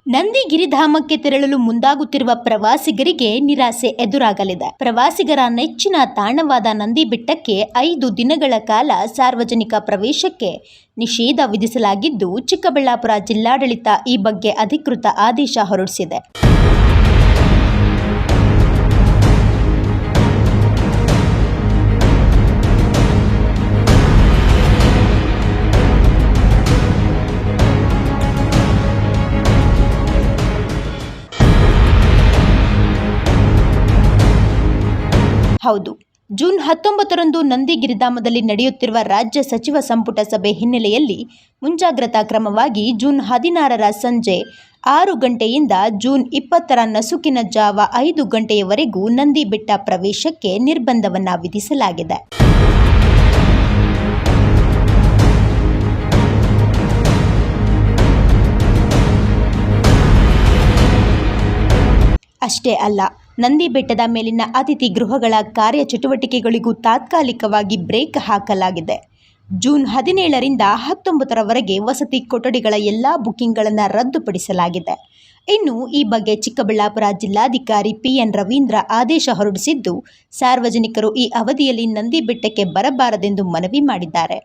ನಂದಿಗಿರಿಧಾಮಕ್ಕೆ ತೆರಳಲು ಮುಂದಾಗುತ್ತಿರುವ ಪ್ರವಾಸಿಗರಿಗೆ ನಿರಾಸೆ ಎದುರಾಗಲಿದೆ. ಪ್ರವಾಸಿಗರ ನೆಚ್ಚಿನ ತಾಣವಾದ ನಂದಿ ಬೆಟ್ಟಕ್ಕೆ 5 ದಿನಗಳ ಕಾಲ ಸಾರ್ವಜನಿಕ ಪ್ರವೇಶಕ್ಕೆ ನಿಷೇಧ ವಿಧಿಸಲಾಗಿದ್ದು, ಚಿಕ್ಕಬಳ್ಳಾಪುರ ಜಿಲ್ಲಾಡಳಿತ ಈ ಬಗ್ಗೆ ಅಧಿಕೃತ ಆದೇಶ ಹೊರಡಿಸಿದೆ. ಹೌದು, ಜೂನ್ 19ರಂದು ನಂದಿಗಿರಿಧಾಮದಲ್ಲಿ ನಡೆಯುತ್ತಿರುವ ರಾಜ್ಯ ಸಚಿವ ಸಂಪುಟ ಸಭೆ ಹಿನ್ನೆಲೆಯಲ್ಲಿ ಮುಂಜಾಗ್ರತಾ ಕ್ರಮವಾಗಿ ಜೂನ್ 16ರ ಸಂಜೆ 6 ಗಂಟೆಯಿಂದ ಜೂನ್ 20ರ ನಸುಕಿನ ಜಾವ 5 ಗಂಟೆಯವರೆಗೂ ನಂದಿ ಬೆಟ್ಟ ಪ್ರವೇಶಕ್ಕೆ ನಿರ್ಬಂಧವನ್ನು ವಿಧಿಸಲಾಗಿದೆ. ಅಷ್ಟೇ ಅಲ್ಲ, ನಂದಿ ಬೆಟ್ಟದ ಮೇಲಿನ ಅತಿಥಿ ಗೃಹಗಳ ಕಾರ್ಯಚಟುವಟಿಕೆಗಳಿಗೂ ತಾತ್ಕಾಲಿಕವಾಗಿ ಬ್ರೇಕ್ ಹಾಕಲಾಗಿದೆ. ಜೂನ್ 17ರಿಂದ 19ರವರೆಗೆ ವಸತಿ ಕೊಠಡಿಗಳ ಎಲ್ಲ ಬುಕಿಂಗ್ಗಳನ್ನು ರದ್ದುಪಡಿಸಲಾಗಿದೆ. ಇನ್ನು ಈ ಬಗ್ಗೆ ಚಿಕ್ಕಬಳ್ಳಾಪುರ ಜಿಲ್ಲಾಧಿಕಾರಿ PN ರವೀಂದ್ರ ಆದೇಶ ಹೊರಡಿಸಿದ್ದು, ಸಾರ್ವಜನಿಕರು ಈ ಅವಧಿಯಲ್ಲಿ ನಂದಿ ಬೆಟ್ಟಕ್ಕೆ ಬರಬಾರದೆಂದು ಮನವಿ ಮಾಡಿದ್ದಾರೆ.